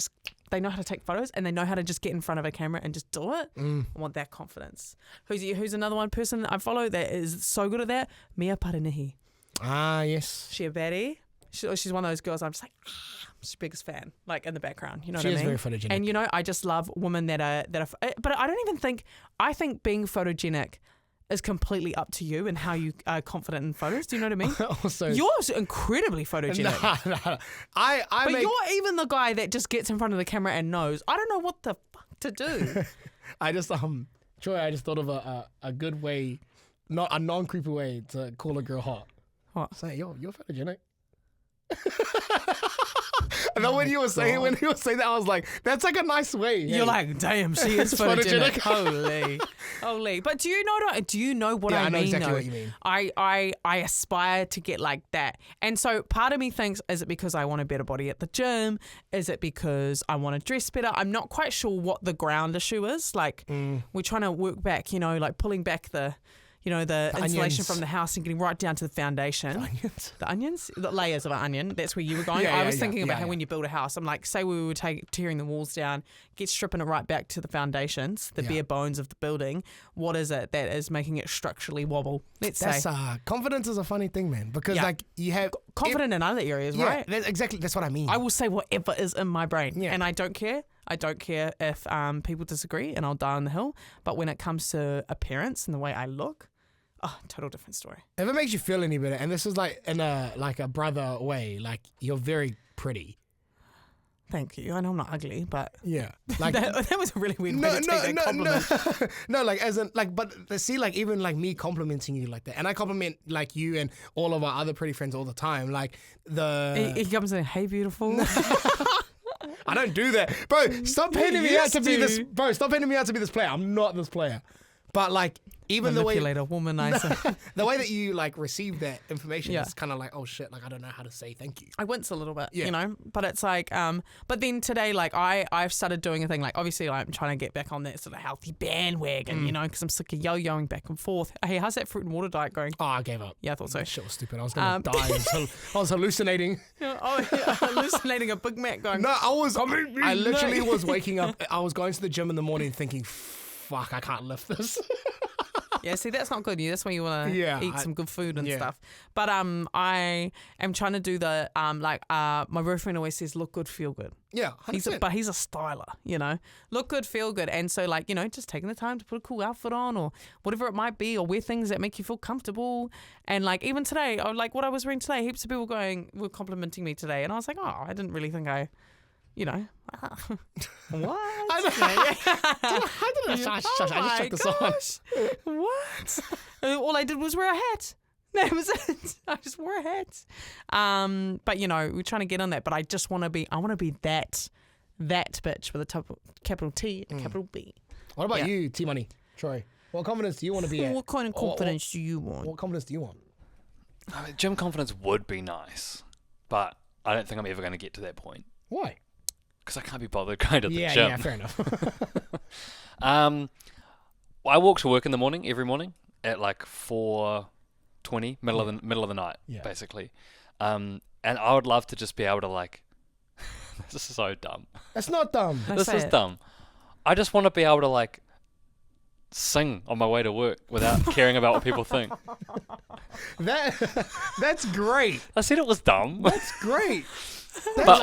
know how to take photos and they know how to just get in front of a camera and just do it. I want that confidence. Who's another one person that I follow that is so good at that? Mia Parinihi. Ah, yes. She a baddie. She's one of those girls I'm just like, I'm just the biggest fan, like in the background. You know what I mean? She is very photogenic. And I just love women that are, but I don't even think, I think being photogenic is completely up to you and how you are confident in photos. Do you know what I mean? Also, you're incredibly photogenic. No. But you're even the guy that just gets in front of the camera and knows, I don't know what the fuck to do. I just Troy, I just thought of a good way, not a non-creepy way to call a girl hot. What? Say, you're photogenic. And then when he was saying that, I was like, that's like a nice way. You're like, damn, she is photogenic. Holy. But do you know what I mean? I know exactly though? what you mean. I aspire to get like that. And so part of me thinks, is it because I want a better body at the gym? Is it because I want to dress better? I'm not quite sure what the ground issue is. Like, we're trying to work back, like pulling back the insulation onions. from the house and getting right down to the foundation. The onions? The layers of an onion. That's where you were going. I was thinking about how when you build a house, I'm like, say we were tearing the walls down, stripping it right back to the foundations, the bare bones of the building. What is it that is making it structurally wobble? Let's say. Confidence is a funny thing, man, because like you have... Confident in other areas, right? That's what I mean. I will say whatever is in my brain, Yeah. and I don't care. I don't care if people disagree, and I'll die on the hill. But when it comes to appearance and the way I look, total different story. If it makes you feel any better, and this is like in a brother way, like you're very pretty. Thank you. I know I'm not ugly, but Yeah, like that was a really weird way to take that compliment. No, like as in like, but see, like even like me complimenting you like that, and I compliment like you and all of our other pretty friends all the time. Like he comes in, hey, beautiful. I don't do that, bro. Stop painting me out to be this, bro. Stop painting me out to be this player. I'm not this player. But like even Manipulator, womanizer. the way that you like receive that information Yeah. is kind of like, oh shit, like I don't know how to say thank you. I wince a little bit, Yeah. but it's like, but then today, like I've started doing a thing, like obviously like, I'm trying to get back on that sort of healthy bandwagon, because I'm sick of yo-yoing back and forth. Hey, how's that fruit and water diet going? Oh, I gave up. Yeah, I thought so. That shit was stupid. I was gonna die. I was hallucinating. Hallucinating a Big Mac going. No, I literally was waking up. I was going to the gym in the morning thinking, fuck, I can't lift this. Yeah, see, that's not good. That's why you want to eat some good food and stuff. But I am trying to do the my boyfriend always says, look good, feel good. Yeah, 100%. But he's a styler, look good, feel good. And so like, just taking the time to put a cool outfit on or whatever it might be, or wear things that make you feel comfortable. And like even today, like what I was wearing today, heaps of people were complimenting me today. And I was like, oh, I didn't really think what? I just checked this on. What? All I did was wear a hat. That was it. I just wore a hat. But we're trying to get on that. But I want to be that bitch with a capital T and a capital B. What about you, T Money, Troy? What confidence do you want to be at? What kind of confidence do you want? What confidence do you want? Gym confidence would be nice, but I don't think I'm ever going to get to that point. Why? Because I can't be bothered going to the gym. Yeah, fair enough. I walk to work in the morning, every morning, at like 4:20, middle of the night, basically. And I would love to just be able to like, this is so dumb. That's not dumb. This is dumb. I just want to be able to like sing on my way to work without caring about what people think. That's great. I said it was dumb. That's great. But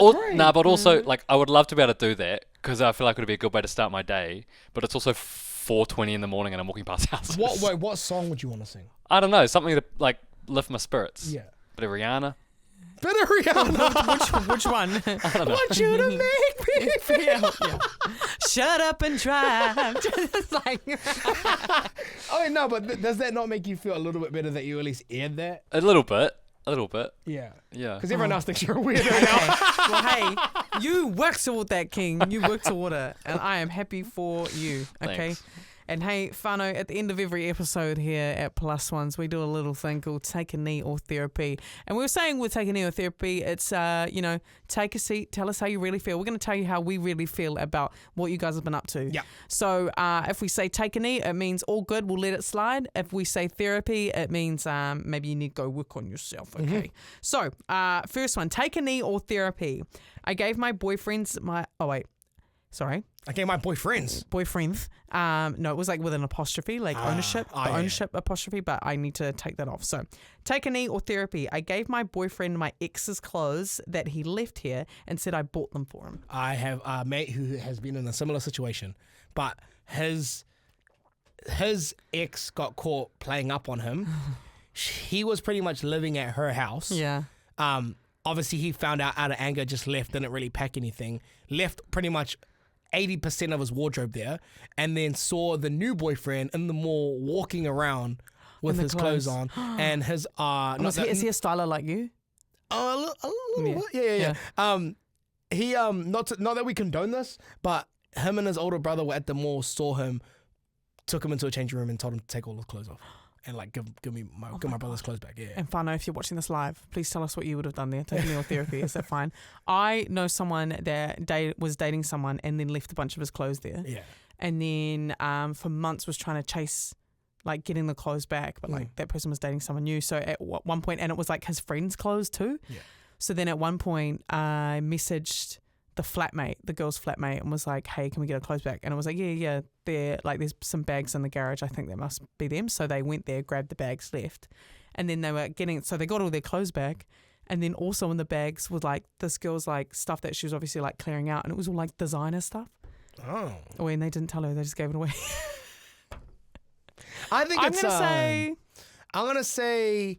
also, like, I would love to be able to do that because I feel like it would be a good way to start my day. But it's also 4:20 in the morning and I'm walking past houses. What song would you want to sing? I don't know, something to like lift my spirits. Yeah. Bit of Rihanna. Which one? I don't know. Want you to make me feel. Yeah. Shut up and drive. Just like Oh no, but does that not make you feel a little bit better that you at least aired that? A little bit. Yeah. Yeah. Because everyone else thinks you're a weirdo now. Well, hey, you work toward that, King. You work toward it, and I am happy for you. Okay. Thanks. And hey, whānau, at the end of every episode here at Plus Ones, we do a little thing called Take a Knee or Therapy. And we were saying with Take a Knee or Therapy, it's, take a seat, tell us how you really feel. We're going to tell you how we really feel about what you guys have been up to. Yeah. So if we say take a knee, it means all good, we'll let it slide. If we say therapy, it means maybe you need to go work on yourself, okay? Mm-hmm. So first one, take a knee or therapy. I gave my boyfriends I gave my boyfriends. No, it was like with an apostrophe, like ownership, ownership apostrophe, but I need to take that off. So, take a knee or therapy. I gave my boyfriend my ex's clothes that he left here and said I bought them for him. I have a mate who has been in a similar situation, but his ex got caught playing up on him. He was pretty much living at her house. Yeah. Obviously, he found out of anger, just left, didn't really pack anything, left pretty much 80% of his wardrobe there, and then saw the new boyfriend in the mall walking around with his clothes on, and his Is he a styler like you? A little bit, yeah. He not that we condone this, but him and his older brother were at the mall, saw him, took him into a changing room, and told him to take all his clothes off. And like give my brother's clothes back, yeah. And whānau, if you're watching this live, please tell us what you would have done there. Take a knee or therapy, is that fine? I know someone that was dating someone and then left a bunch of his clothes there. Yeah. And then for months was trying to chase, like getting the clothes back, but like that person was dating someone new. So at one point, and it was like his friend's clothes too. Yeah. So then at one point, I messaged the girl's flatmate, and was like, hey, can we get our clothes back? And I was like, yeah, there's some bags in the garage, I think that must be them. So they went there, grabbed the bags, left, and then they got all their clothes back, and then also in the bags was like this girl's like stuff that she was obviously like clearing out, and it was all like designer stuff. Oh, and they didn't tell her, they just gave it away. I think I'm gonna say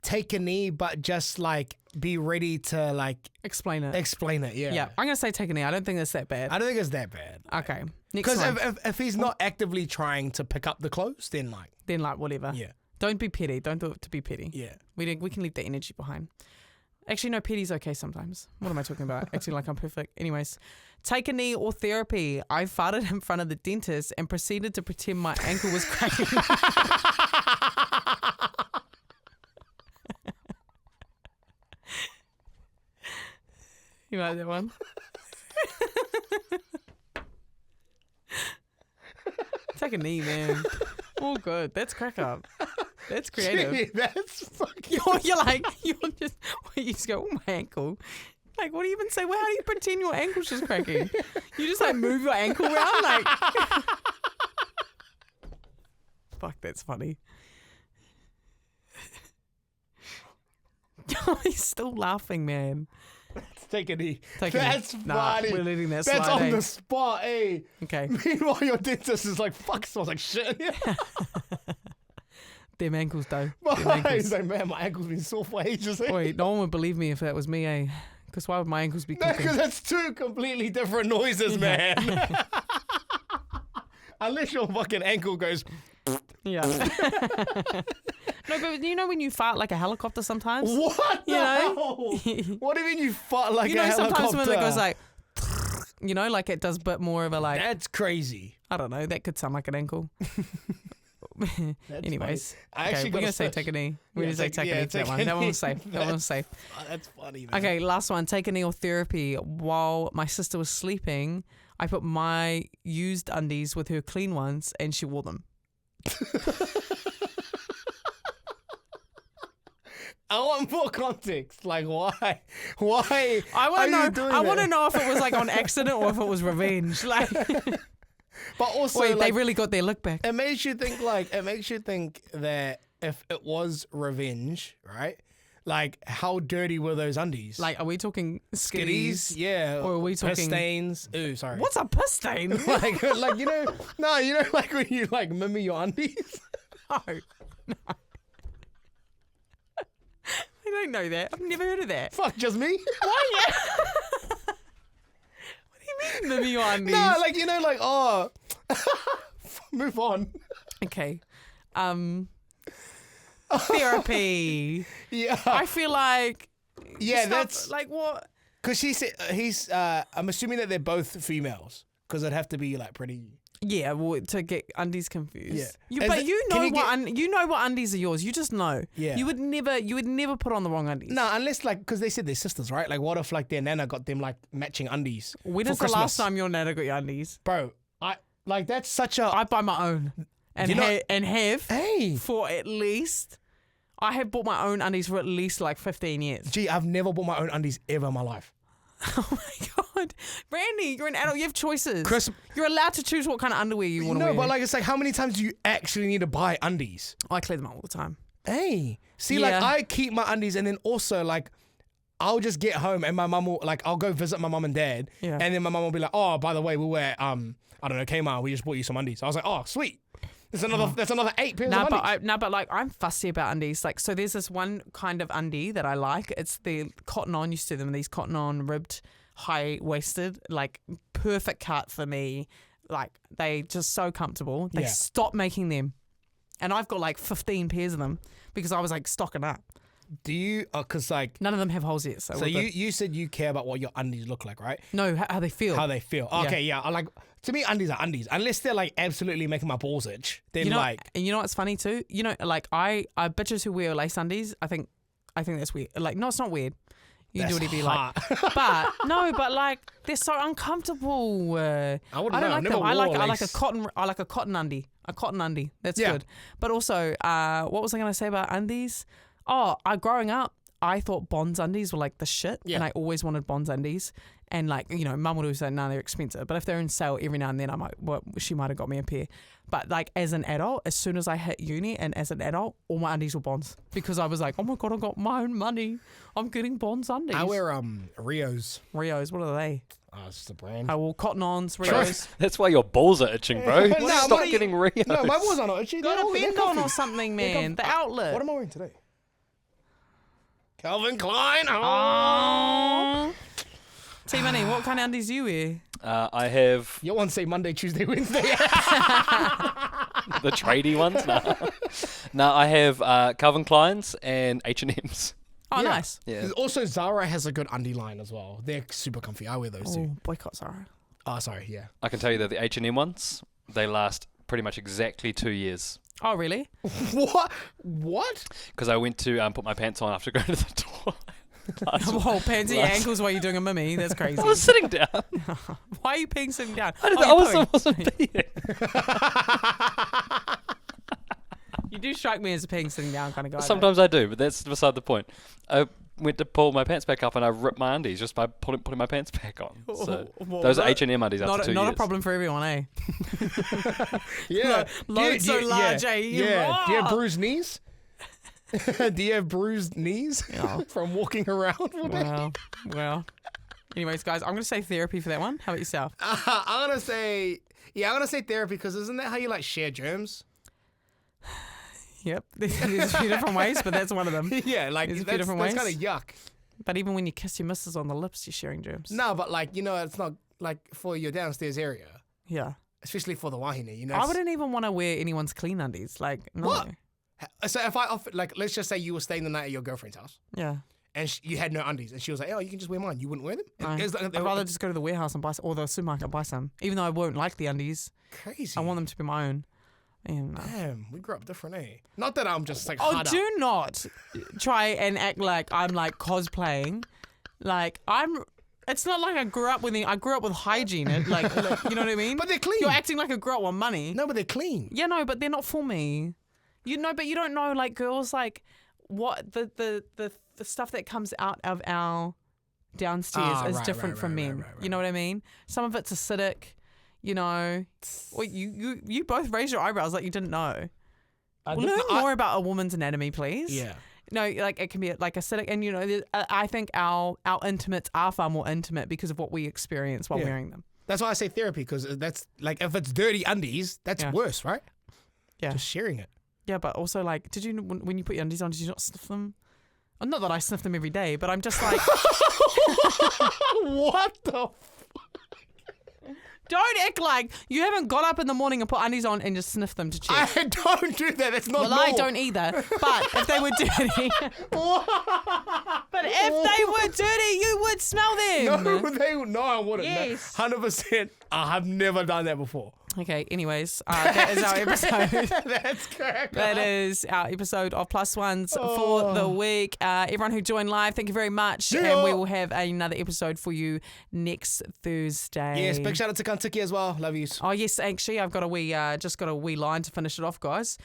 take a knee, but just like be ready to like explain it. Yeah. Yeah, I'm gonna say take a knee. I don't think it's that bad. I don't think it's that bad. Okay, next Because one. if he's not actively trying to pick up the clothes, then like Whatever. yeah. Don't be petty. Don't do it to be petty. Yeah. We can leave the energy behind. Actually, no, petty's okay sometimes. What am I talking about? Acting like I'm perfect. Anyways, take a knee or therapy. I farted in front of the dentist and proceeded to pretend my ankle was cracking. You like that one? Take a knee, man. All good. That's crack up. That's creative. Gee, that's fucking. You just go, oh, my ankle. Like, what do you even say? Well, how do you pretend your ankle's just cracking? You just like move your ankle around, like. Fuck, that's funny. He's still laughing, man. Take a knee. That's funny. We're letting that That's slide. on the spot, eh? Okay. Meanwhile, your dentist is like, fuck, smells like shit. Them ankles, though. He's like, man, my ankle's been sore for ages. Eh? Wait, no one would believe me if that was me, eh? Because why would my ankles be clicking? Because that's two completely different noises, man. Unless your fucking ankle goes. Yeah. No, but you know when you fart like a helicopter sometimes? What the hell? What do you mean you fart like a helicopter? Sometimes when it goes like, like it does a bit more of a like. That's crazy. I don't know. That could sound like an ankle. Anyways, okay, we're going to say take a knee. We're going to say take a knee to that one. That one was safe. That was safe. That's funny, man. Okay, last one. Take a knee or therapy. While my sister was sleeping, I put my used undies with her clean ones and she wore them. I want more context. Like, why? Why? I want to know. I want to that? know if it was like on accident or if it was revenge. Like, but also, wait, like, they really got their look back. It makes you think that if it was revenge, right, like how dirty were those undies? Like, are we talking skitties, skitties? yeah, Or are we talking piss stains? Ooh, sorry. What's a piss stain? like you know, like when you like mimmy your undies. No. I don't know that. I've never heard of that. Fuck, just me. Why? Yeah. What do you mean, mimmy your undies? No, like you know, like oh, move on. Okay. Therapy. Yeah, I feel like. yeah, stuff, that's like what? because she said he's. I'm assuming that they're both females because it'd have to be like pretty. Yeah, well, to get undies confused. Yeah. But you know you you know what undies are yours. You just know. Yeah. You would never put on the wrong undies. No, unless like because they said they're sisters, right? Like, what if like their nana got them like matching undies? When for is the last Christmas? time your nana got your undies? Bro, I like that's such a. I buy my own and You know- have Hey, for at least. I have bought my own undies for at least like 15 years. gee, I've never bought my own undies ever in my life. Oh my god, Randy, you're an adult. You have choices. Chris- you're allowed to choose what kind of underwear you want to No, wear. but like it's like how many times do you actually need to buy undies? I clear them out all the time. Hey, see, Yeah. like I keep my undies, and then also like I'll just get home, and my mum will like I'll go visit my mum and dad, Yeah. and then my mum will be like, oh, by the way, we were I don't know, Kmart, we just bought you some undies. I was like, oh, sweet. That's another 8 pairs of undies. But like I'm fussy about undies. Like, so there's this one kind of undie that I like. It's the cotton on. You see them, these cotton on ribbed, high waisted, like perfect cut for me. Like they just so comfortable. They Yeah. stopped making them, and I've got like 15 pairs of them because I was like stocking up. Do you? Because like, None of them have holes yet. So, so we're you good. you said you care about what your undies look like, right? No, how they feel. How they feel. Okay, yeah. I like to me, undies are undies. Unless they're like absolutely making my balls itch, then you know, like and you know what's funny too? You know, like I bitches who wear lace undies. I think that's weird. Like, no, it's not weird. You can do that's whatever you like. hot. But like they're so uncomfortable. I wouldn't I don't know. like I've them. never I like wore a lace. cotton. I like a cotton undie. A cotton undie. That's Yeah. good. But also, what was I going to say about undies? Oh, growing up, I thought Bonds undies were like the shit, Yeah. and I always wanted Bonds undies. And like, you know, mum would always say, no, they're expensive. But if they're in sale every now and then, she might have got me a pair. But like as an adult, as soon as I hit uni and as an adult, all my undies were Bonds because I was like, oh my God, I got my own money. I'm getting Bonds undies. I wear Rios. Rios, what are they? It's just a brand. Oh, well, Cotton Ons, Rios. That's why your balls are itching, bro. No, Stop what are you- getting Rio. No, my balls are not itchy. Got a they're bend on comfy. or something, They're man. The outlet. What am I wearing today? Calvin Klein. Oh. T-Money, what kind of undies do you wear? I have You want to say Monday, Tuesday, Wednesday? the tradie ones. No, I have Calvin Klein's and H&M's. Oh, Yeah. nice. Yeah. Also, Zara has a good undie line as well. They're super comfy. I wear those too. Oh, boycott Zara. Oh, sorry. Yeah. I can tell you that the H&M ones, they last pretty much exactly 2 years. Oh, really? What? What? Because I went to put my pants on after going to the toilet. Whoa, pansy last- ankles while you're doing a mimmy. That's crazy. I was sitting down. Why are you peeing sitting down? I Oh, wasn't you're peeing. You do strike me as a peeing sitting down kind of guy. though. Sometimes I do, but that's beside the point. I went to pull my pants back up and I ripped my undies just by putting my pants back on. So Well, those are that- H&M undies after 2 years. Not a problem for everyone, eh? Yeah. Load so large, eh? Yeah. Do you have Ah. bruised knees? Do you have bruised knees Yeah. from walking around all day? Well. Anyways, guys, I'm going to say therapy for that one. How about yourself? I'm gonna say therapy because isn't that how you like share germs? Yep. There's a few different ways, but that's one of them. Yeah, like There's a few that's different kind ways. of yuck. But even when you kiss your missus on the lips, you're sharing germs. No, but like it's not like for your downstairs area, Yeah. especially for the wahine. You know, I wouldn't even want to wear anyone's clean undies. Like, no. What? So if I offer, like, let's just say you were staying the night at your girlfriend's house Yeah. and you had no undies, and she was like, "Oh, you can just wear mine. You wouldn't wear them." No. It's like- I'd rather just go to the warehouse and buy or the supermarket and buy some. Even though I won't like the undies, crazy. I want them to be my own. And, Damn, we grew up different, eh? Not that I'm just like. oh, hard do up. not try and act like I'm like cosplaying. Like it's not like I grew up with hygiene. Like you know what I mean? But they're clean. You're acting like I grew up on money. No, but they're clean. Yeah, no, but they're not for me. You know, but you don't know like girls like what the stuff that comes out of our downstairs Ah, is right, different right, from right, men. right, right, You know what I mean? Some of it's acidic. You know, well, you both raised your eyebrows like you didn't know. I Learn didn't- more about a woman's anatomy, please. Yeah. No, like it can be like acidic, and I think our intimates are far more intimate because of what we experience while wearing them. That's why I say therapy, because that's like if it's dirty undies, that's worse, right? Yeah, just sharing it. Yeah, but also like, did you when you put your undies on, did you not sniff them? Oh, not that I sniff them every day, but I'm just like, what the. Don't act like you haven't got up in the morning and put undies on and just sniff them to check. I don't do that. That's not normal. I don't either. But if they were dirty, but if they were dirty, you would smell them. No, I wouldn't. Yes. 100%. I have never done that before. Okay, anyways, that is our episode. That's correct. That is our episode of Plus Ones for the week. Everyone who joined live, thank you very much. Yeah. And we will have another episode for you next Thursday. Yes, big shout out to Kentucky as well. Love yous. Oh, yes, actually, I've got just got a wee line to finish it off, guys.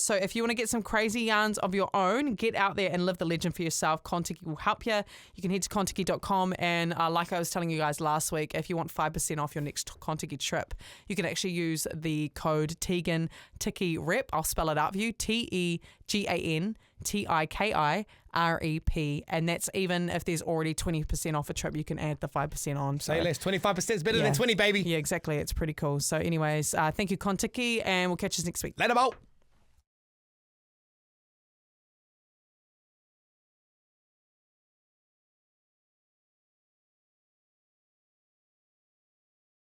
So if you want to get some crazy yarns of your own, get out there and live the legend for yourself. Kontiki will help you. You can head to kontiki.com, and like I was telling you guys last week, if you want 5% off your next Kontiki trip, you can actually use the code Tegan Tiki Rep. I'll spell it out for you. TEGANTIKIREP, and that's even if there's already 20% off a trip, you can add the 5% on. Say less. 25% is better than 20, baby. Yeah, exactly. It's pretty cool. So anyways, thank you, Kontiki, and we'll catch you next week. Later, Mo.